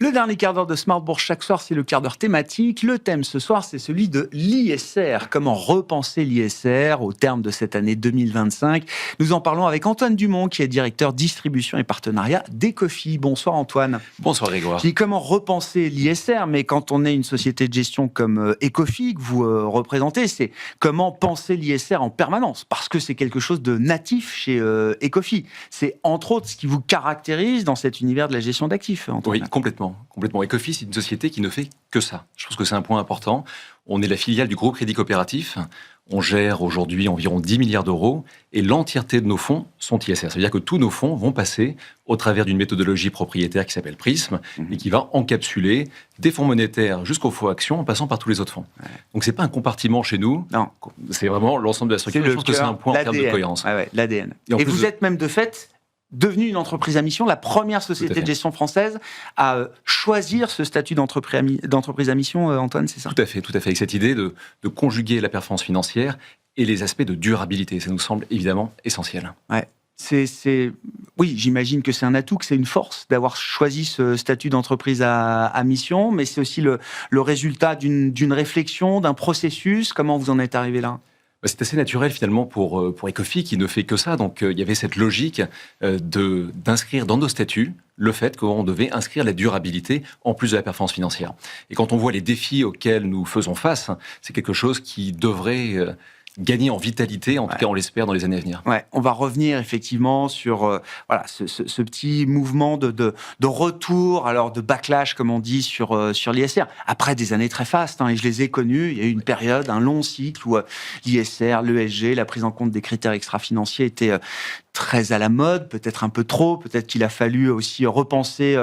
Le dernier quart d'heure de Smart Bourse chaque soir, c'est le quart d'heure thématique. Le thème ce soir, c'est celui de l'ISR. Comment repenser l'ISR au terme de cette année 2025? Nous en parlons avec Antoine Dumont, qui est directeur distribution et partenariat d'Ecofi. Bonsoir Antoine. Bonsoir Grégoire. Comment repenser l'ISR? Mais quand on est une société de gestion comme Ecofi, que vous représentez, c'est comment penser l'ISR en permanence? Parce que c'est quelque chose de natif chez Ecofi. C'est entre autres ce qui vous caractérise dans cet univers de la gestion d'actifs, Antoine. Oui, complètement. Ecofi, c'est une société qui ne fait que ça. Je pense que c'est un point important. On est la filiale du groupe Crédit Coopératif. On gère aujourd'hui environ 10 milliards d'euros et l'entièreté de nos fonds sont ISR. Ça veut dire que tous nos fonds vont passer au travers d'une méthodologie propriétaire qui s'appelle Prism et qui va encapsuler des fonds monétaires jusqu'aux fonds actions en passant par tous les autres fonds. Ouais. Donc c'est pas un compartiment chez nous, non. C'est vraiment l'ensemble de la structure. Je pense que c'est un point en termes de cohérence. Ouais, l'ADN. Et vous êtes même de fait devenu une entreprise à mission, la première société de gestion française à choisir ce statut d'entreprise à mission, Antoine, c'est ça? Tout à fait, avec cette idée de conjuguer la performance financière et les aspects de durabilité. Ça nous semble évidemment essentiel. Ouais. Oui, j'imagine que c'est un atout, que c'est une force d'avoir choisi ce statut d'entreprise à mission, mais c'est aussi le résultat d'une réflexion, d'un processus. Comment vous en êtes arrivé là? C'est assez naturel finalement pour Ecofi qui ne fait que ça. Donc il y avait cette logique d'inscrire dans nos statuts le fait qu'on devait inscrire la durabilité en plus de la performance financière. Et quand on voit les défis auxquels nous faisons face, c'est quelque chose qui devrait gagner en vitalité, en tout cas on l'espère dans les années à venir. Ouais, on va revenir effectivement sur ce petit mouvement de retour, alors de backlash comme on dit sur l'ISR, après des années très fastes, et je les ai connus, il y a eu une période, un long cycle où l'ISR, l'ESG, la prise en compte des critères extra-financiers était très à la mode, peut-être un peu trop, peut-être qu'il a fallu aussi repenser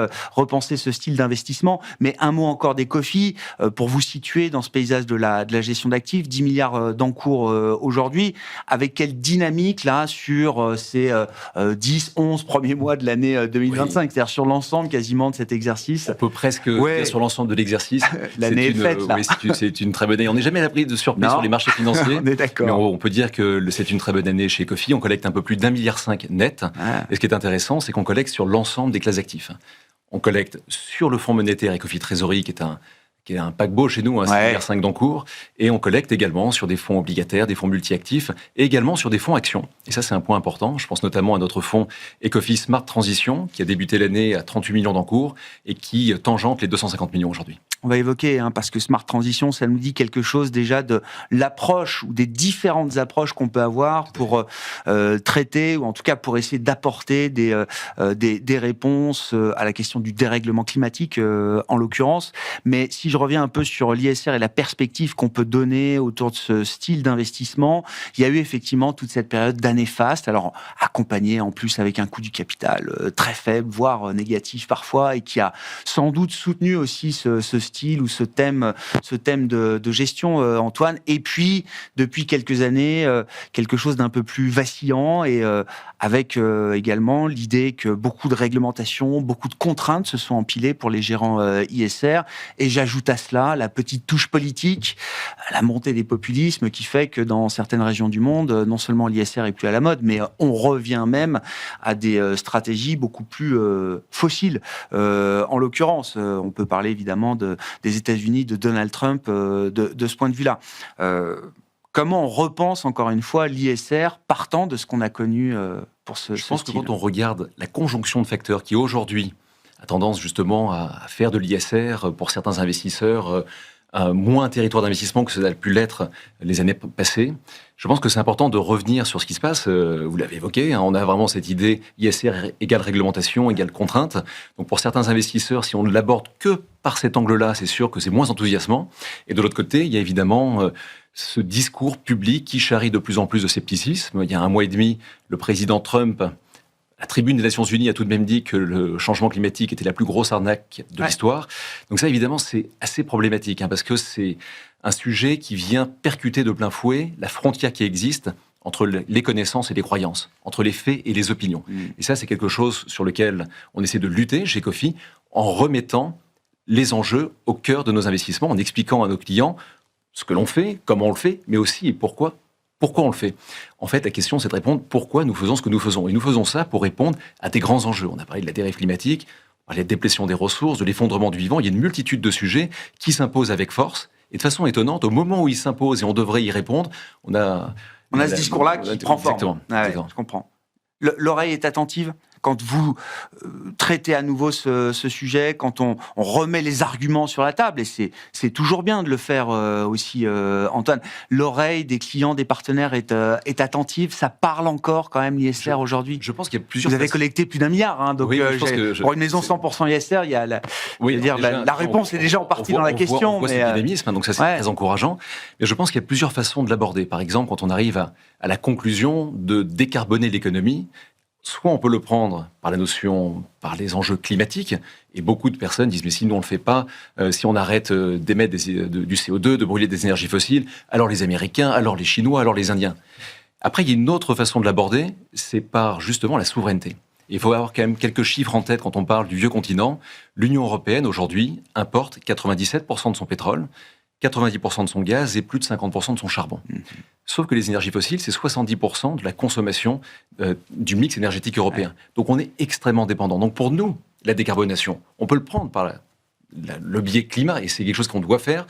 ce style d'investissement. Mais un mot encore d'Ecofi, pour vous situer dans ce paysage de la gestion d'actifs, 10 milliards d'encours aujourd'hui, avec quelle dynamique là sur ces 10-11 premiers mois de l'année 2025, oui. C'est-à-dire sur l'ensemble quasiment de cet exercice. On peut presque dire sur l'ensemble de l'exercice. L'année est faite là. Oui, c'est une très bonne année. On n'est jamais à l'abri de surprises sur les marchés financiers. On est d'accord. Mais on peut dire que c'est une très bonne année chez Ecofi. On collecte un peu plus d'1,5 milliard net. Et ce qui est intéressant, c'est qu'on collecte sur l'ensemble des classes d'actifs. On collecte sur le fonds monétaire Ecofi Trésorerie, qui est un paquebot chez nous, 6,5 milliards d'encours, et on collecte également sur des fonds obligataires, des fonds multi-actifs, et également sur des fonds actions. Et ça, c'est un point important. Je pense notamment à notre fonds Ecofi Smart Transition, qui a débuté l'année à 38 millions d'encours, et qui tangente les 250 millions aujourd'hui. On va évoquer, parce que Smart Transition, ça nous dit quelque chose déjà de l'approche ou des différentes approches qu'on peut avoir pour traiter, ou en tout cas pour essayer d'apporter des réponses à la question du dérèglement climatique, en l'occurrence. Mais si je reviens un peu sur l'ISR et la perspective qu'on peut donner autour de ce style d'investissement, il y a eu effectivement toute cette période d'année faste, alors accompagnée en plus avec un coût du capital très faible, voire négatif parfois, et qui a sans doute soutenu aussi ce style ou ce thème de gestion, Antoine. Et puis, depuis quelques années, quelque chose d'un peu plus vacillant et avec également l'idée que beaucoup de réglementations, beaucoup de contraintes se sont empilées pour les gérants ISR. Et j'ajoute à cela la petite touche politique, la montée des populismes qui fait que dans certaines régions du monde, non seulement l'ISR est plus à la mode, mais on revient même à des stratégies beaucoup plus fossiles. En l'occurrence, on peut parler évidemment des États-Unis, de Donald Trump, de ce point de vue-là. Comment on repense encore une fois l'ISR partant de ce qu'on a connu pour ce style? Je pense que quand on regarde la conjonction de facteurs qui aujourd'hui a tendance justement à faire de l'ISR pour certains investisseurs moins un territoire d'investissement que ça a pu l'être les années passées. Je pense que c'est important de revenir sur ce qui se passe. Vous l'avez évoqué, on a vraiment cette idée ISR égale réglementation, égale contrainte. Donc pour certains investisseurs, si on ne l'aborde que par cet angle-là, c'est sûr que c'est moins enthousiasmant. Et de l'autre côté, il y a évidemment ce discours public qui charrie de plus en plus de scepticisme. Il y a 1 mois et demi, le président Trump, la tribune des Nations Unies, a tout de même dit que le changement climatique était la plus grosse arnaque de l'histoire. Donc ça, évidemment, c'est assez problématique, parce que c'est un sujet qui vient percuter de plein fouet la frontière qui existe entre les connaissances et les croyances, entre les faits et les opinions. Et ça, c'est quelque chose sur lequel on essaie de lutter chez Ecofi en remettant les enjeux au cœur de nos investissements, en expliquant à nos clients ce que l'on fait, comment on le fait, mais aussi pourquoi on le fait. En fait, la question, c'est de répondre pourquoi nous faisons ce que nous faisons. Et nous faisons ça pour répondre à des grands enjeux. On a parlé de la dérive climatique, la déplétion des ressources, de l'effondrement du vivant. Il y a une multitude de sujets qui s'imposent avec force. Et de façon étonnante, au moment où ils s'imposent et on devrait y répondre, on a ce discours-là qui prend forme. Exactement. Je comprends. L'oreille est attentive quand vous traitez à nouveau ce sujet, quand on remet les arguments sur la table, et c'est toujours bien de le faire aussi, Antoine. L'oreille des clients, des partenaires est attentive. Ça parle encore quand même l'ISR aujourd'hui. Je pense qu'il y a plusieurs. Vous avez collecté plus d'1 milliard, hein, donc pour une maison 100% ISR, il y a la réponse est déjà en partie dans la question. On voit ce dynamisme, donc ça c'est très encourageant. Mais je pense qu'il y a plusieurs façons de l'aborder. Par exemple, quand on arrive à la conclusion de décarboner l'économie. Soit on peut le prendre par par les enjeux climatiques, et beaucoup de personnes disent mais si nous on le fait pas, si on arrête d'émettre du CO2, de brûler des énergies fossiles, alors les Américains, alors les Chinois, alors les Indiens. Après, il y a une autre façon de l'aborder, c'est par justement la souveraineté. Il faut avoir quand même quelques chiffres en tête quand on parle du vieux continent. L'Union européenne aujourd'hui importe 97% de son pétrole, 90% de son gaz et plus de 50% de son charbon. Sauf que les énergies fossiles, c'est 70% de la consommation du mix énergétique européen. Donc on est extrêmement dépendant. Donc pour nous, la décarbonation, on peut le prendre par le biais climat, et c'est quelque chose qu'on doit faire,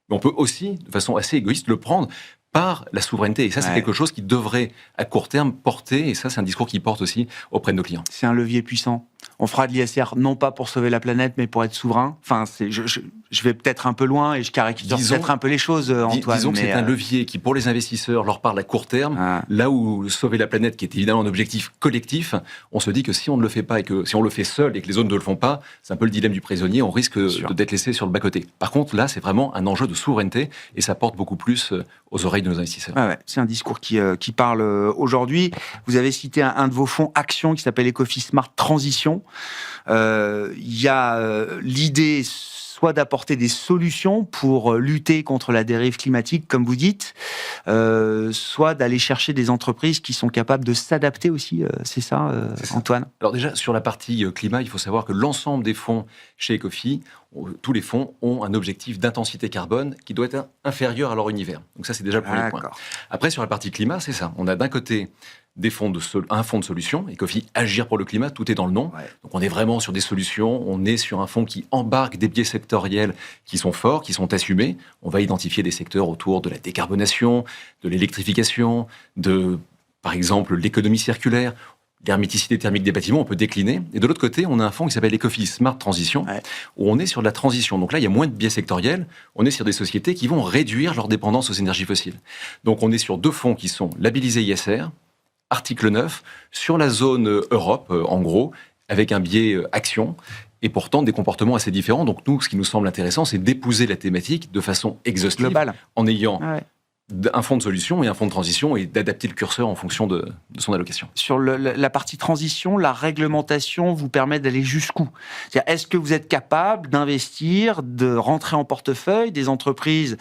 mais on peut aussi, de façon assez égoïste, le prendre par la souveraineté. Et ça, c'est quelque chose qui devrait, à court terme, porter, et ça, c'est un discours qui porte aussi auprès de nos clients. C'est un levier puissant. On fera de l'ISR non pas pour sauver la planète, mais pour être souverain. Enfin, je vais peut-être un peu loin et je caricature peut-être un peu les choses, Antoine. Disons que c'est un levier qui, pour les investisseurs, leur parle à court terme. Là où sauver la planète, qui est évidemment un objectif collectif, on se dit que si on ne le fait pas et que si on le fait seul et que les autres ne le font pas, c'est un peu le dilemme du prisonnier, on risque d'être laissé sur le bas-côté. Par contre, là, c'est vraiment un enjeu de souveraineté et ça porte beaucoup plus aux oreilles de nos investisseurs. C'est un discours qui parle aujourd'hui. Vous avez cité un de vos fonds Action qui s'appelle Ecofis Smart Transition. Il y a l'idée soit d'apporter des solutions pour lutter contre la dérive climatique, comme vous dites, soit d'aller chercher des entreprises qui sont capables de s'adapter aussi. C'est ça, Antoine ? Alors déjà, sur la partie climat, il faut savoir que l'ensemble des fonds chez Ecofi, tous les fonds ont un objectif d'intensité carbone qui doit être inférieur à leur univers. Donc ça, c'est déjà le premier point. Après, sur la partie climat, c'est ça. On a d'un côté un fonds de solutions, Ecofi Agir pour le climat, tout est dans le nom. Donc on est vraiment sur des solutions, on est sur un fonds qui embarque des biais sectoriels qui sont forts, qui sont assumés. On va identifier des secteurs autour de la décarbonation, de l'électrification, par exemple, l'économie circulaire, l'herméticité thermique des bâtiments, on peut décliner. Et de l'autre côté, on a un fonds qui s'appelle Ecofi Smart Transition, où on est sur de la transition. Donc là, il y a moins de biais sectoriels. On est sur des sociétés qui vont réduire leur dépendance aux énergies fossiles. Donc on est sur deux fonds qui sont labellisés ISR, article 9, sur la zone Europe, en gros, avec un biais action, et pourtant des comportements assez différents. Donc nous, ce qui nous semble intéressant, c'est d'épouser la thématique de façon exhaustive, globale, en ayant un fonds de solution et un fonds de transition, et d'adapter le curseur en fonction de son allocation. Sur la partie transition, la réglementation vous permet d'aller jusqu'où ? C'est-à-dire, est-ce que vous êtes capable d'investir, de rentrer en portefeuille des entreprises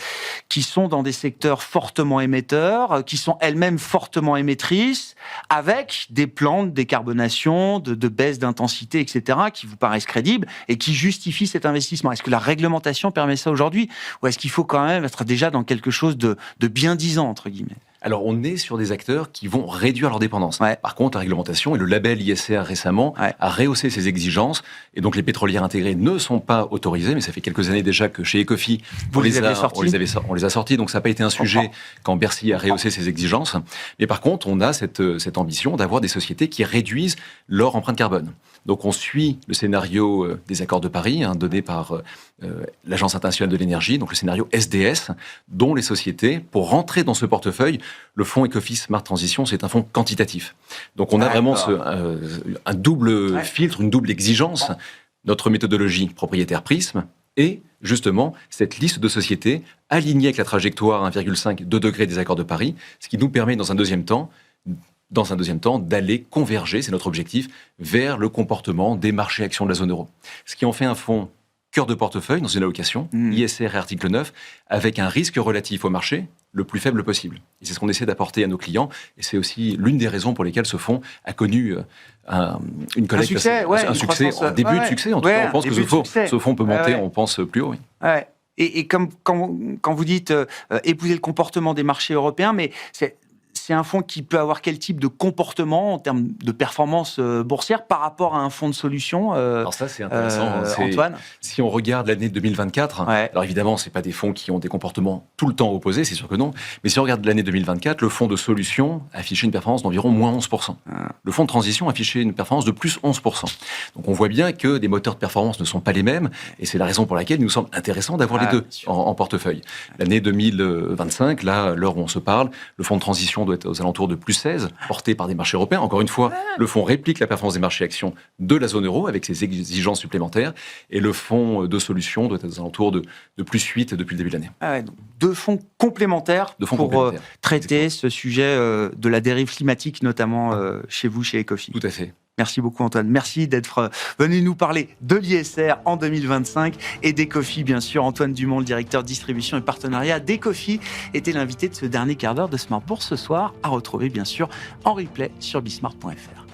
qui sont dans des secteurs fortement émetteurs, qui sont elles-mêmes fortement émettrices, avec des plans de décarbonation, de baisse d'intensité, etc., qui vous paraissent crédibles et qui justifient cet investissement ? Est-ce que la réglementation permet ça aujourd'hui ? Ou est-ce qu'il faut quand même être déjà dans quelque chose de bien disant, entre guillemets ? Alors, on est sur des acteurs qui vont réduire leur dépendance. Par contre, la réglementation et le label ISR récemment a rehaussé ses exigences. Et donc, les pétrolières intégrées ne sont pas autorisées. Mais ça fait quelques années déjà que chez Ecofi, on les a sortis. Donc, ça n'a pas été un sujet quand Bercy a rehaussé ses exigences. Mais par contre, on a cette ambition d'avoir des sociétés qui réduisent leur empreinte carbone. Donc, on suit le scénario des accords de Paris, donné par l'Agence internationale de l'énergie, donc le scénario SDS, dont les sociétés, pour rentrer dans ce portefeuille, le fonds Ecofi Smart Transition, c'est un fonds quantitatif. Donc on a vraiment un double filtre, une double exigence. Notre méthodologie propriétaire Prisme et justement cette liste de sociétés alignée avec la trajectoire 1,5-2 degrés des accords de Paris, ce qui nous permet dans un deuxième temps d'aller converger, c'est notre objectif, vers le comportement des marchés actions de la zone euro. Ce qui en fait un fonds cœur de portefeuille dans une allocation, ISR et article 9, avec un risque relatif au marché le plus faible possible. Et c'est ce qu'on essaie d'apporter à nos clients, et c'est aussi l'une des raisons pour lesquelles ce fonds a connu une collecte, un succès, un début de succès. En tout cas, on pense que ce fonds peut monter, on pense, plus haut. Oui. Et comme quand vous dites épouser le comportement des marchés européens, mais c'est un fonds qui peut avoir quel type de comportement en termes de performance boursière par rapport à un fonds de solution Alors ça, c'est intéressant. Antoine? Si on regarde l'année 2024, alors évidemment, c'est pas des fonds qui ont des comportements tout le temps opposés, c'est sûr que non. Mais si on regarde l'année 2024, le fonds de solution affichait une performance d'environ moins 11%. Le fonds de transition affichait une performance de plus 11%. Donc on voit bien que des moteurs de performance ne sont pas les mêmes, et c'est la raison pour laquelle il nous semble intéressant d'avoir les deux en portefeuille. L'année 2025, là, à l'heure où on se parle, le fonds de transition doit être aux alentours de plus 16, porté par des marchés européens. Encore une fois, le fonds réplique la performance des marchés actions de la zone euro avec ses exigences supplémentaires, et le fonds de solution doit être aux alentours de plus 8 depuis le début de l'année. Donc deux fonds complémentaires pour traiter ce sujet de la dérive climatique, notamment chez vous, chez Ecofi. Tout à fait. Merci beaucoup Antoine, merci d'être venu nous parler de l'ISR en 2025 et d'Ecofi bien sûr. Antoine Dumont, le directeur distribution et partenariat d'Ecofi, était l'invité de ce dernier quart d'heure de Smart Bourse ce soir, à retrouver bien sûr en replay sur bismart.fr.